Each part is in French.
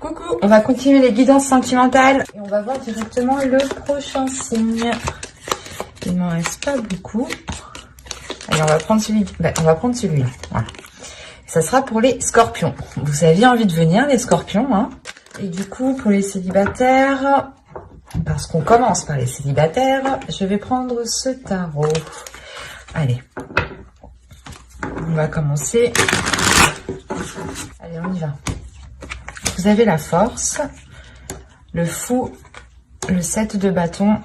Coucou, on va continuer les guidances sentimentales et on va voir directement le prochain signe. Il m'en reste pas beaucoup. Allez, on va prendre celui, on va prendre celui-là. Voilà. Ça sera pour les scorpions. Vous aviez envie de venir, les scorpions, hein. Et du coup, pour les célibataires, parce qu'on commence par les célibataires, je vais prendre ce tarot. Allez, on va commencer. Allez, on y va. Vous avez la force, le fou, le 7 de bâton,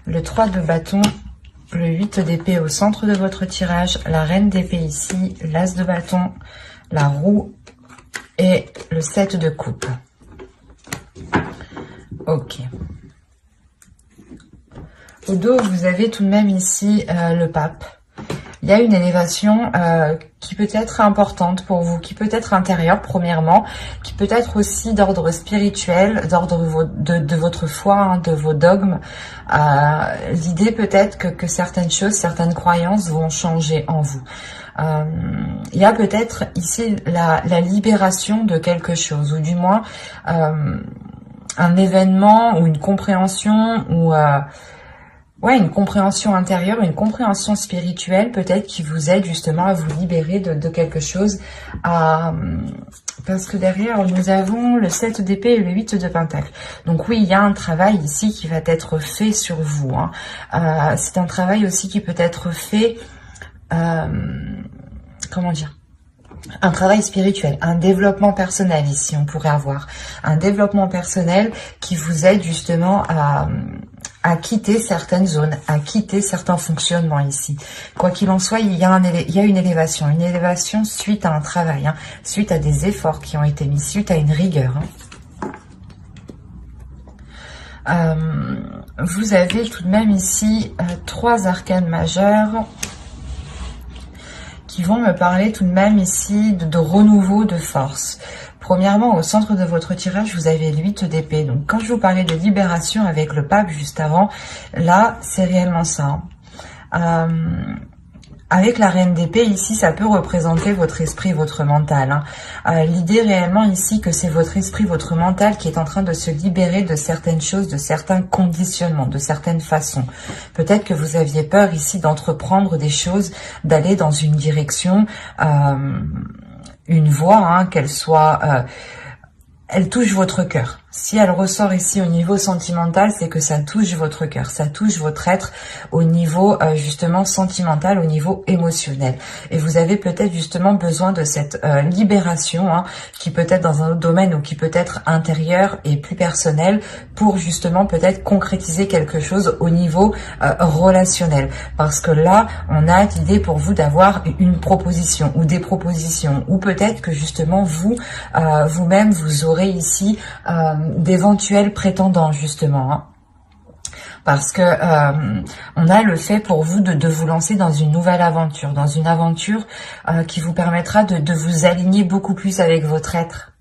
le 3 de bâton, le 8 d'épée au centre de votre tirage, la reine d'épée ici, l'as de bâton, la roue et le 7 de coupe. Ok. Au dos, vous avez tout de même ici le pape. Il y a une élévation qui peut être importante pour vous, qui peut être intérieure premièrement, qui peut être aussi d'ordre spirituel, d'ordre de votre foi, hein, de vos dogmes. L'idée peut-être que certaines choses, certaines croyances vont changer en vous. Il y a peut-être ici la libération de quelque chose, ou du moins un événement ou une compréhension ou... ouais, une compréhension intérieure, une compréhension spirituelle peut-être qui vous aide justement à vous libérer de quelque chose. Parce que derrière, nous avons le 7 d'épée et le 8 de pentacle. Donc oui, il y a un travail ici qui va être fait sur vous. Hein. C'est un travail aussi qui peut être fait... comment dire ? Un travail spirituel, un développement personnel ici, on pourrait avoir. Un développement personnel qui vous aide justement à quitter certaines zones, à quitter certains fonctionnements ici. Quoi qu'il en soit, il y a une élévation suite à un travail, hein, suite à des efforts qui ont été mis, suite à une rigueur. Hein. Vous avez tout de même ici 3 arcanes majeures qui vont me parler tout de même ici de renouveau de force. Premièrement, au centre de votre tirage, vous avez le 8 d'épée. Donc, quand je vous parlais de libération avec le pape juste avant, là, c'est réellement ça. Avec la reine d'épée, ici, ça peut représenter votre esprit, votre mental. Hein. L'idée réellement ici que c'est votre esprit, votre mental qui est en train de se libérer de certaines choses, de certains conditionnements, de certaines façons. Peut-être que vous aviez peur ici d'entreprendre des choses, d'aller dans une direction, une voie, hein, qu'elle soit... elle touche votre cœur. Si elle ressort ici au niveau sentimental, c'est que ça touche votre cœur, ça touche votre être au niveau justement sentimental, au niveau émotionnel. Et vous avez peut-être justement besoin de cette libération, hein, qui peut être dans un autre domaine ou qui peut être intérieur et plus personnel, pour justement peut-être concrétiser quelque chose au niveau relationnel. Parce que là, on a l'idée pour vous d'avoir une proposition ou des propositions, ou peut-être que justement vous, vous-même, vous aurez ici d'éventuels prétendants justement, hein. Parce que on a le fait pour vous de vous lancer dans une nouvelle aventure, dans une aventure qui vous permettra de vous aligner beaucoup plus avec votre être,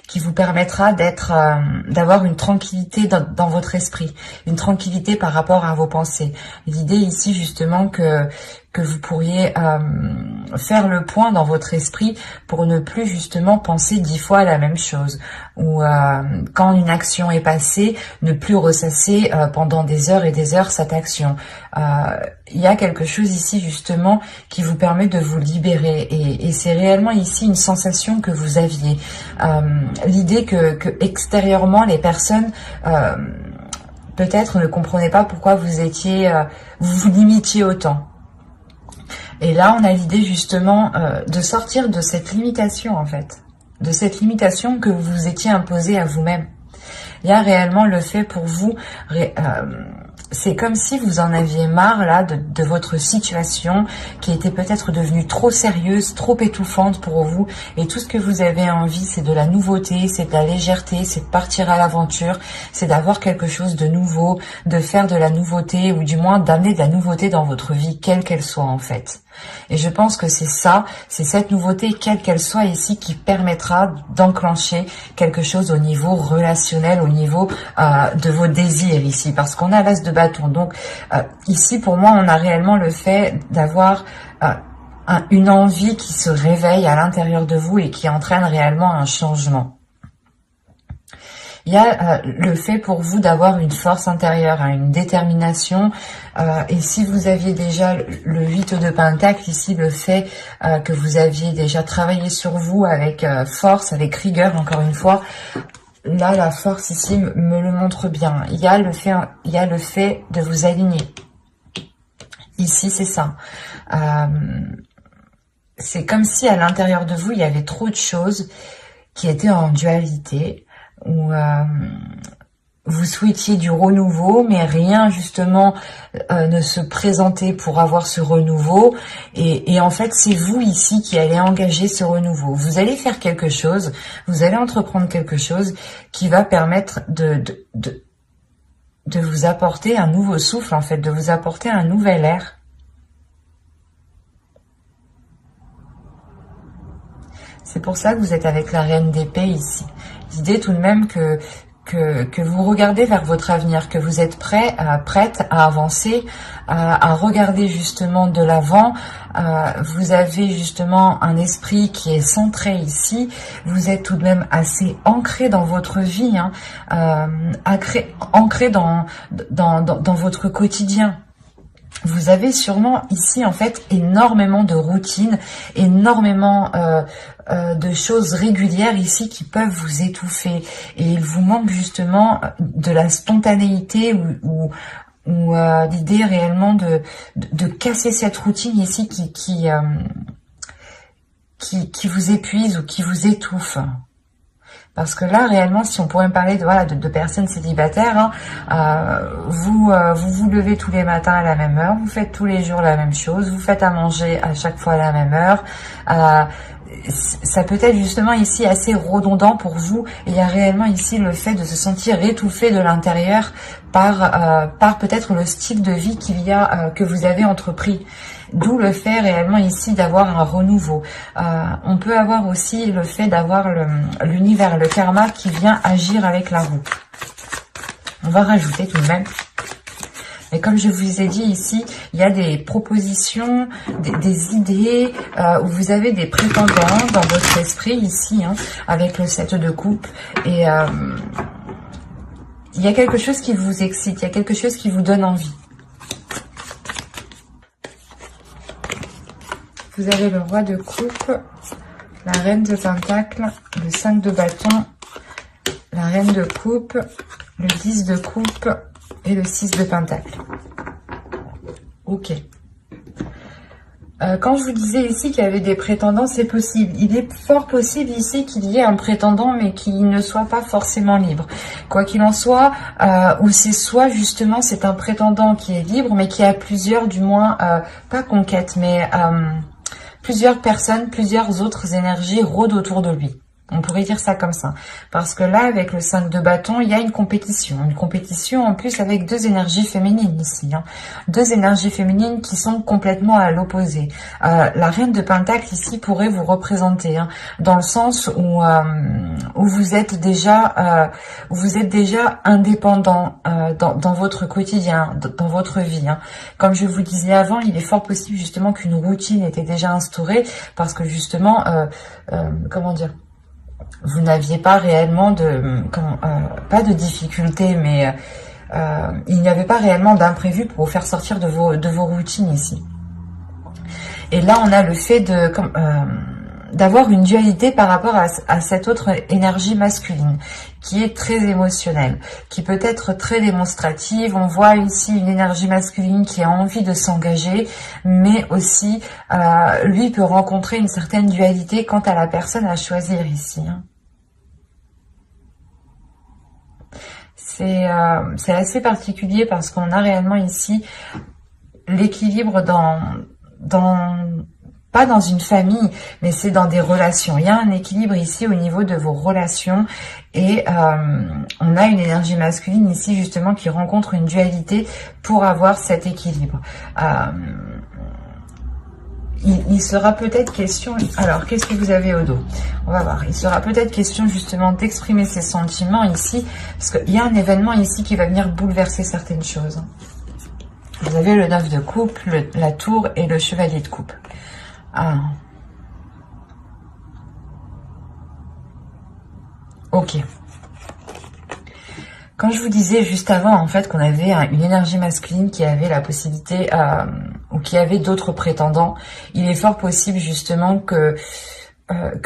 qui vous permettra d'avoir une tranquillité dans votre esprit, une tranquillité par rapport à vos pensées. L'idée ici justement que vous pourriez faire le point dans votre esprit pour ne plus justement penser 10 fois à la même chose, ou quand une action est passée, ne plus ressasser pendant des heures et des heures cette action. Il y a quelque chose ici justement qui vous permet de vous libérer, et c'est réellement ici une sensation que vous aviez. L'idée que extérieurement les personnes peut-être ne comprenaient pas pourquoi vous vous limitiez autant. Et là, on a l'idée justement de sortir de cette limitation en fait, de cette limitation que vous étiez imposée à vous-même. Il y a réellement le fait pour vous, c'est comme si vous en aviez marre là de votre situation qui était peut-être devenue trop sérieuse, trop étouffante pour vous, et tout ce que vous avez envie, c'est de la nouveauté, c'est de la légèreté, c'est de partir à l'aventure, c'est d'avoir quelque chose de nouveau, de faire de la nouveauté, ou du moins d'amener de la nouveauté dans votre vie, quelle qu'elle soit en fait. Et je pense que c'est ça, c'est cette nouveauté, quelle qu'elle soit ici, qui permettra d'enclencher quelque chose au niveau relationnel, au niveau de vos désirs ici, parce qu'on a l'as de bâton. Donc ici, pour moi, on a réellement le fait d'avoir une envie qui se réveille à l'intérieur de vous et qui entraîne réellement un changement. Il y a le fait pour vous d'avoir une force intérieure, hein, une détermination. Et si vous aviez déjà le 8 de Pentacle, ici, le fait que vous aviez déjà travaillé sur vous avec force, avec rigueur, encore une fois, là, la force ici me le montre bien. Il y a le fait de vous aligner. Ici, c'est ça. C'est comme si à l'intérieur de vous, il y avait trop de choses qui étaient en dualité, où vous souhaitiez du renouveau, mais rien justement ne se présentait pour avoir ce renouveau. Et en fait, c'est vous ici qui allez engager ce renouveau. Vous allez faire quelque chose, vous allez entreprendre quelque chose qui va permettre de vous apporter un nouveau souffle, en fait, de vous apporter un nouvel air. C'est pour ça que vous êtes avec la Reine d'épée ici. L'idée tout de même que vous regardez vers votre avenir, que vous êtes prête à avancer, à regarder justement de l'avant. Vous avez justement un esprit qui est centré ici. Vous êtes tout de même assez ancré dans votre vie, hein, ancré dans votre quotidien. Vous avez sûrement ici en fait énormément de routines, énormément de choses régulières ici qui peuvent vous étouffer. Et il vous manque justement de la spontanéité ou l'idée réellement de casser cette routine ici qui vous épuise ou qui vous étouffe. Parce que là, réellement, si on pourrait me parler de personnes célibataires, hein, vous levez tous les matins à la même heure, vous faites tous les jours la même chose, vous faites à manger à chaque fois à la même heure. Ça peut être justement ici assez redondant pour vous. Et il y a réellement ici le fait de se sentir étouffé de l'intérieur par peut-être le style de vie que vous avez entrepris. D'où le fait réellement ici d'avoir un renouveau. On peut avoir aussi le fait d'avoir l'univers, le karma qui vient agir avec la roue. On va rajouter tout de même. Et comme je vous ai dit ici, il y a des propositions, des idées, où vous avez des prétendants dans votre esprit ici, hein, avec le 7 de coupe. Et il y a quelque chose qui vous excite, il y a quelque chose qui vous donne envie. Vous avez le roi de coupe, la reine de pentacle, le 5 de bâton, la reine de coupe, le 10 de coupe et le 6 de pentacle. Ok. Quand je vous disais ici qu'il y avait des prétendants, c'est possible. Il est fort possible ici qu'il y ait un prétendant, mais qui ne soit pas forcément libre. Quoi qu'il en soit, ou c'est soit justement c'est un prétendant qui est libre, mais qui a plusieurs, du moins, pas conquêtes, mais plusieurs personnes, plusieurs autres énergies rôdent autour de lui. On pourrait dire ça comme ça. Parce que là, avec le 5 de bâton, il y a une compétition. Une compétition en plus avec deux énergies féminines ici. Hein. Deux énergies féminines qui sont complètement à l'opposé. La reine de pentacle ici pourrait vous représenter. Hein, dans le sens où vous êtes déjà indépendant dans votre quotidien, dans votre vie. Hein. Comme je vous disais avant, il est fort possible justement qu'une routine était déjà instaurée. Parce que justement, comment dire, vous n'aviez pas réellement pas de difficultés, mais il n'y avait pas réellement d'imprévu pour vous faire sortir de vos routines ici. Et là, on a le fait d'avoir une dualité par rapport à cette autre énergie masculine, qui est très émotionnelle, qui peut être très démonstrative. On voit ici une énergie masculine qui a envie de s'engager, mais aussi, lui peut rencontrer une certaine dualité quant à la personne à choisir ici. Hein. C'est assez particulier parce qu'on a réellement ici l'équilibre pas dans une famille, mais c'est dans des relations. Il y a un équilibre ici au niveau de vos relations et on a une énergie masculine ici justement qui rencontre une dualité pour avoir cet équilibre. Il sera peut-être question... Alors, qu'est-ce que vous avez au dos? On va voir. Il sera peut-être question justement d'exprimer ses sentiments ici, parce qu'il y a un événement ici qui va venir bouleverser certaines choses. Vous avez le 9 de coupe, la tour et le chevalier de coupe. Ah. Ok. Quand je vous disais juste avant, en fait, qu'on avait une énergie masculine qui avait la possibilité, ou qui avait d'autres prétendants, il est fort possible justement que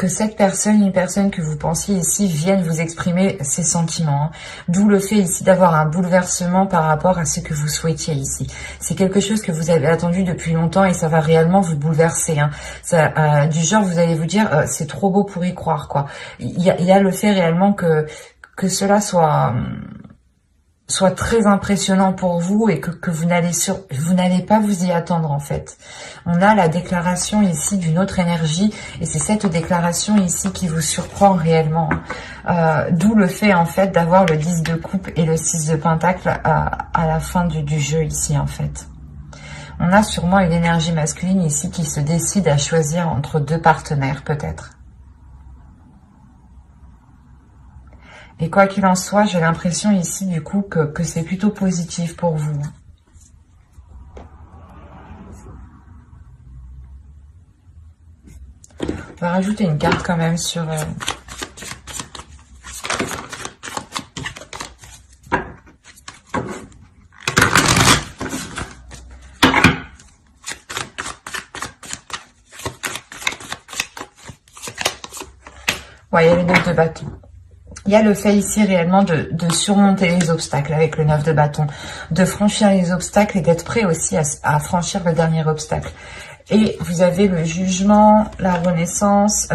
cette personne, une personne que vous pensiez ici, vienne vous exprimer ses sentiments. Hein. D'où le fait ici d'avoir un bouleversement par rapport à ce que vous souhaitiez ici. C'est quelque chose que vous avez attendu depuis longtemps et ça va réellement vous bouleverser. Hein. Ça, du genre, vous allez vous dire, c'est trop beau pour y croire, quoi. Il y a le fait réellement que cela soit très impressionnant pour vous et que vous n'allez pas vous y attendre en fait. On a la déclaration ici d'une autre énergie et c'est cette déclaration ici qui vous surprend réellement. D'où le fait en fait d'avoir le 10 de coupe et le 6 de pentacle à la fin du jeu ici en fait. On a sûrement une énergie masculine ici qui se décide à choisir entre deux partenaires peut-être. Et quoi qu'il en soit, j'ai l'impression ici du coup que c'est plutôt positif pour vous. On va rajouter une carte quand même sur... Ouais, il y a le 9 de bâton. Il y a le fait ici réellement de surmonter les obstacles avec le 9 de bâton, de franchir les obstacles et d'être prêt aussi à franchir le dernier obstacle. Et vous avez le jugement, la renaissance,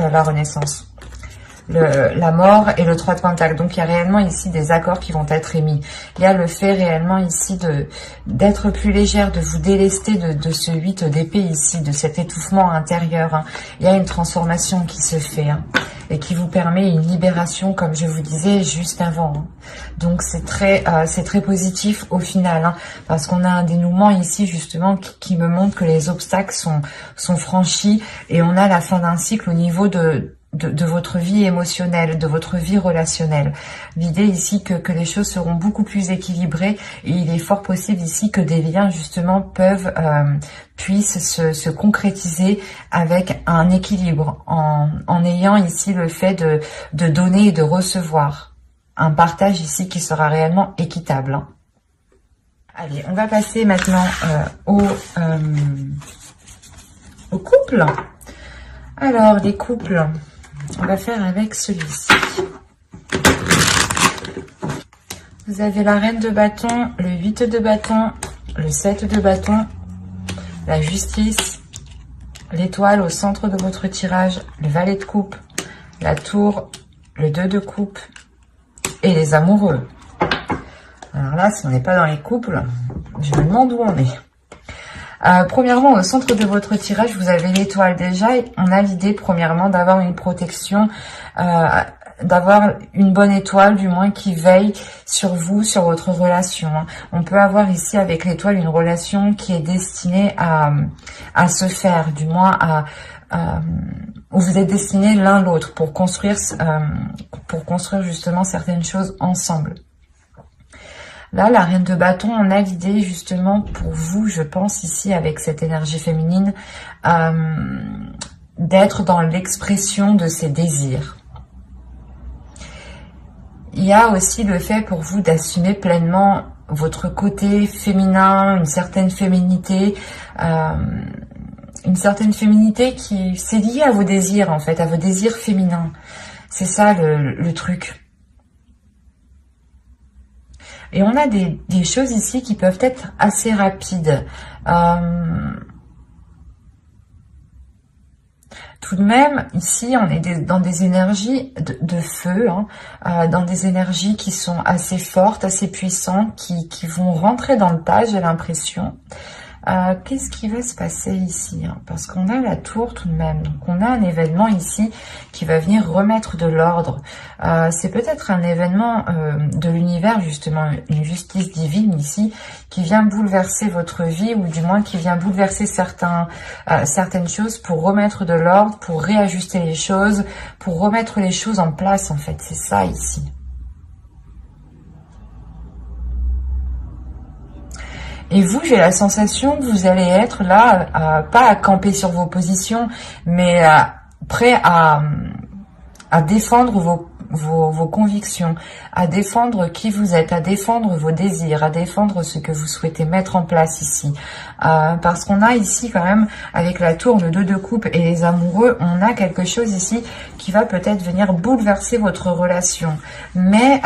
la mort et le 3 de pentacle. Donc il y a réellement ici des accords qui vont être émis. Il y a le fait réellement ici d'être plus légère, de vous délester de ce 8 d'épée ici, de cet étouffement intérieur. Hein. Il y a une transformation qui se fait. Hein, et qui vous permet une libération, comme je vous disais juste avant. Hein. Donc c'est très positif au final, hein, parce qu'on a un dénouement ici justement qui me montre que les obstacles sont franchis et on a la fin d'un cycle au niveau de votre vie émotionnelle, de votre vie relationnelle. L'idée ici que les choses seront beaucoup plus équilibrées et il est fort possible ici que des liens justement puissent se concrétiser avec un équilibre en ayant ici le fait de donner et de recevoir. Un partage ici qui sera réellement équitable. Hein. Allez, on va passer maintenant au couple. Alors, les couples... On va faire avec celui-ci. Vous avez la reine de bâton, le 8 de bâton, le 7 de bâton, la justice, l'étoile au centre de votre tirage, le valet de coupe, la tour, le 2 de coupe et les amoureux. Alors là, si on n'est pas dans les couples, je me demande où on est. Premièrement, au centre de votre tirage, vous avez l'étoile déjà. On a l'idée, premièrement, d'avoir une protection, d'avoir une bonne étoile, du moins, qui veille sur vous, sur votre relation. On peut avoir ici, avec l'étoile, une relation qui est destinée à se faire, du moins, où vous êtes destinés l'un l'autre pour construire justement certaines choses ensemble. Là, la reine de bâton, on a l'idée justement pour vous, je pense ici avec cette énergie féminine, d'être dans l'expression de ses désirs. Il y a aussi le fait pour vous d'assumer pleinement votre côté féminin, une certaine féminité qui c'est lié à vos désirs en fait, à vos désirs féminins. C'est ça le truc. Et on a des choses ici qui peuvent être assez rapides. Tout de même, ici, on est dans des énergies de feu, hein, dans des énergies qui sont assez fortes, assez puissantes, qui vont rentrer dans le tas, j'ai l'impression. Qu'est-ce qui va se passer ici, hein? Parce qu'on a la tour tout de même. Donc on a un événement ici qui va venir remettre de l'ordre. C'est peut-être un événement de l'univers, justement, une justice divine ici, qui vient bouleverser votre vie, ou du moins qui vient bouleverser certaines choses pour remettre de l'ordre, pour réajuster les choses, pour remettre les choses en place, en fait. C'est ça ici. Et vous, j'ai la sensation que vous allez être là, pas à camper sur vos positions, mais prêt à défendre vos convictions, à défendre qui vous êtes, à défendre vos désirs, à défendre ce que vous souhaitez mettre en place ici. Parce qu'on a ici quand même, avec la tour, le 2 de coupe et les amoureux, on a quelque chose ici qui va peut-être venir bouleverser votre relation. Mais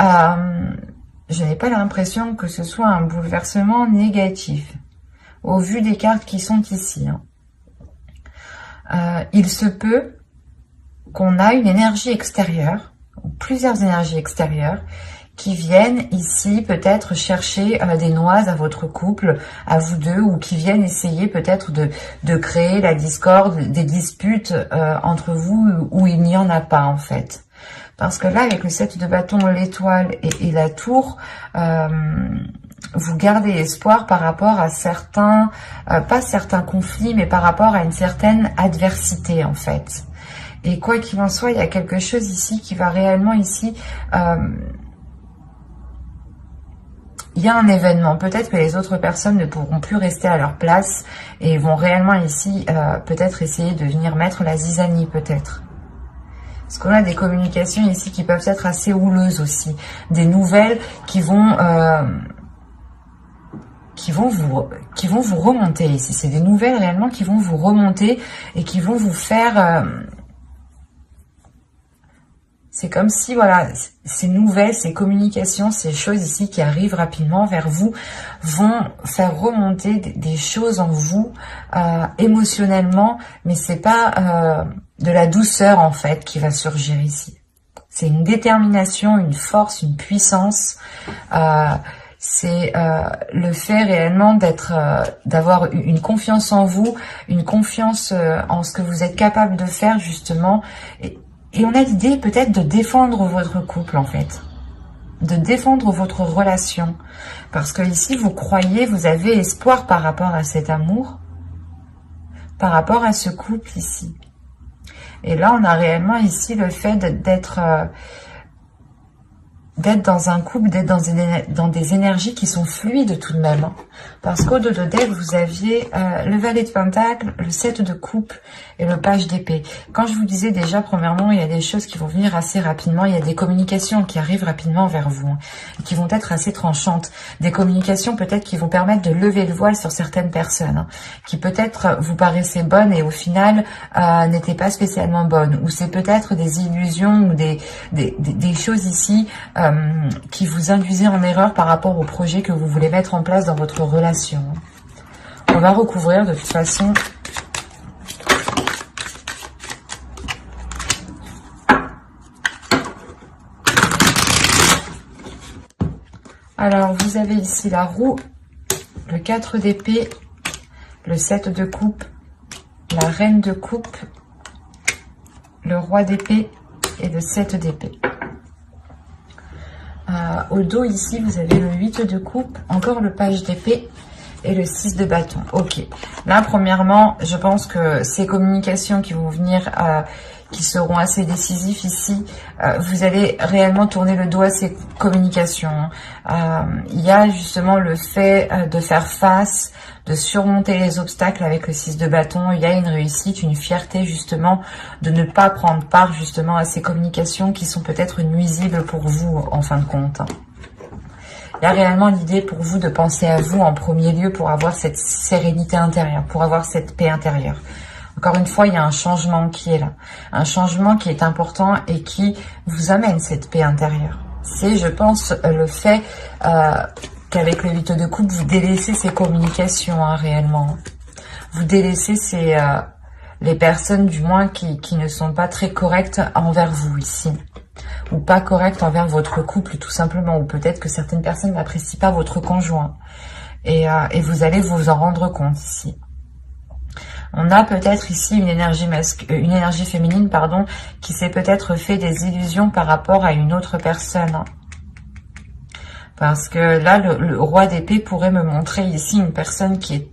je n'ai pas l'impression que ce soit un bouleversement négatif, au vu des cartes qui sont ici. Il se peut qu'on a une énergie extérieure, plusieurs énergies extérieures, qui viennent ici peut-être chercher des noises à votre couple, à vous deux, ou qui viennent essayer peut-être de créer la discorde, des disputes entre vous où il n'y en a pas en fait. Parce que là, avec le 7 de bâton, l'étoile et la tour, vous gardez espoir par rapport à certains, pas certains conflits, mais par rapport à une certaine adversité en fait. Et quoi qu'il en soit, il y a quelque chose ici qui va réellement ici... il y a un événement, peut-être que les autres personnes ne pourront plus rester à leur place et vont réellement ici peut-être essayer de venir mettre la zizanie peut-être. Parce qu'on a des communications ici qui peuvent être assez houleuses aussi. Des nouvelles qui vont vous remonter ici. C'est des nouvelles réellement qui vont vous remonter et qui vont vous faire... c'est comme si, voilà, ces nouvelles, ces communications, ces choses ici qui arrivent rapidement vers vous vont faire remonter des choses en vous émotionnellement, mais c'est pas de la douceur en fait qui va surgir ici. C'est une détermination, une force, une puissance. C'est le fait réellement d'avoir une confiance en vous, une confiance en ce que vous êtes capable de faire justement. Et on a l'idée peut-être de défendre votre couple en fait, de défendre votre relation. Parce que ici, vous croyez, vous avez espoir par rapport à cet amour, par rapport à ce couple ici. Et là, on a réellement ici le fait d'être dans un couple, d'être dans des énergies qui sont fluides tout de même. Parce qu'au dos de deck, vous aviez le valet de pentacle, le 7 de coupe et le page d'épée. Quand je vous disais déjà, premièrement, il y a des choses qui vont venir assez rapidement. Il y a des communications qui arrivent rapidement vers vous, qui vont être assez tranchantes. Des communications peut-être qui vont permettre de lever le voile sur certaines personnes, qui peut-être vous paraissaient bonnes et au final n'étaient pas spécialement bonnes. Ou c'est peut-être des illusions ou des choses ici qui vous induisent en erreur par rapport au projet que vous voulez mettre en place dans votre relation. On va recouvrir de toute façon. Alors, vous avez ici la roue, le 4 d'épée, le 7 de coupe, la reine de coupe, le roi d'épée et le 7 d'épée. Au dos ici, vous avez le 8 de coupe, encore le page d'épée et le 6 de bâton. Ok. Là, premièrement, je pense que ces communications qui vont venir, qui seront assez décisifs ici, vous allez réellement tourner le dos à ces communications. Il y a justement le fait de faire face, de surmonter les obstacles avec le 6 de bâton. Il y a une réussite, une fierté justement de ne pas prendre part justement à ces communications qui sont peut-être nuisibles pour vous en fin de compte. Il y a réellement l'idée pour vous de penser à vous en premier lieu pour avoir cette sérénité intérieure, pour avoir cette paix intérieure. Encore une fois, il y a un changement qui est là. Un changement qui est important et qui vous amène cette paix intérieure. C'est, je pense, le fait qu'avec le 8 de coupe, vous délaissez ces communications réellement. Vous délaissez les personnes, du moins, qui ne sont pas très correctes envers vous ici. Ou pas correctes envers votre couple, tout simplement. Ou peut-être que certaines personnes n'apprécient pas votre conjoint. Et vous allez vous en rendre compte ici. On a peut-être ici une énergie féminine, pardon, qui s'est peut-être fait des illusions par rapport à une autre personne. Parce que là, le roi d'épée pourrait me montrer ici une personne qui est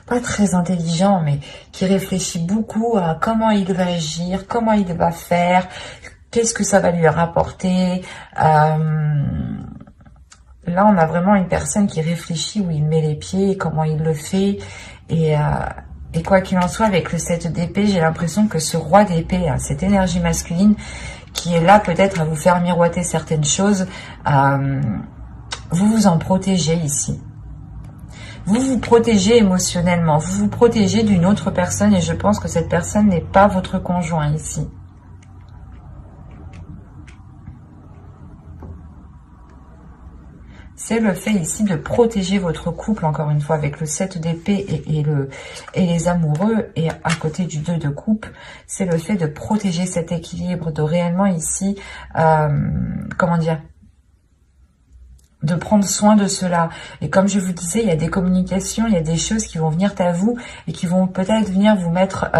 pas très intelligent, mais qui réfléchit beaucoup à comment il va agir, comment il va faire, qu'est-ce que ça va lui rapporter. Là, on a vraiment une personne qui réfléchit où il met les pieds, comment il le fait. Et quoi qu'il en soit, avec le 7 d'épée, j'ai l'impression que ce roi d'épée, cette énergie masculine qui est là peut-être à vous faire miroiter certaines choses. Vous vous en protégez ici. Vous vous protégez émotionnellement, vous vous protégez d'une autre personne et je pense que cette personne n'est pas votre conjoint ici. C'est le fait ici de protéger votre couple, encore une fois, avec le 7 d'épée et les amoureux, et à côté du 2 de coupe, c'est le fait de protéger cet équilibre, de réellement ici, comment dire, de prendre soin de cela. Et comme je vous disais, il y a des communications, il y a des choses qui vont venir à vous et qui vont peut-être venir vous mettre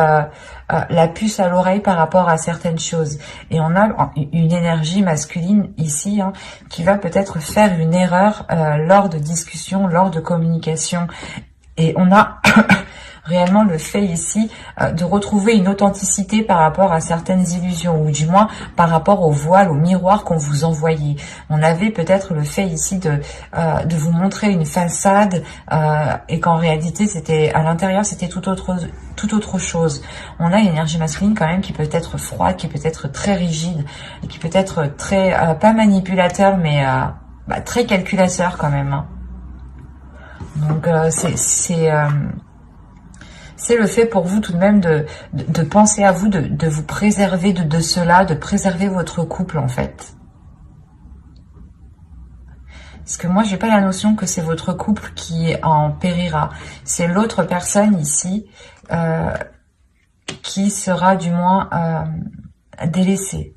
la puce à l'oreille par rapport à certaines choses. Et on a une énergie masculine ici qui va peut-être faire une erreur lors de discussions, lors de communication. Et on a réellement le fait ici de retrouver une authenticité par rapport à certaines illusions, ou du moins par rapport au voile, au miroir qu'on vous envoyait. On avait peut-être le fait ici de vous montrer une façade et qu'en réalité c'était à l'intérieur c'était tout autre chose. On a une énergie masculine quand même qui peut être froide, qui peut être très rigide, et qui peut être très pas manipulateur mais très calculateur quand même. Donc c'est le fait pour vous tout de même de penser à vous, de vous préserver de cela, de préserver votre couple en fait. Parce que moi, j'ai pas la notion que c'est votre couple qui en périra. C'est l'autre personne ici qui sera du moins délaissée.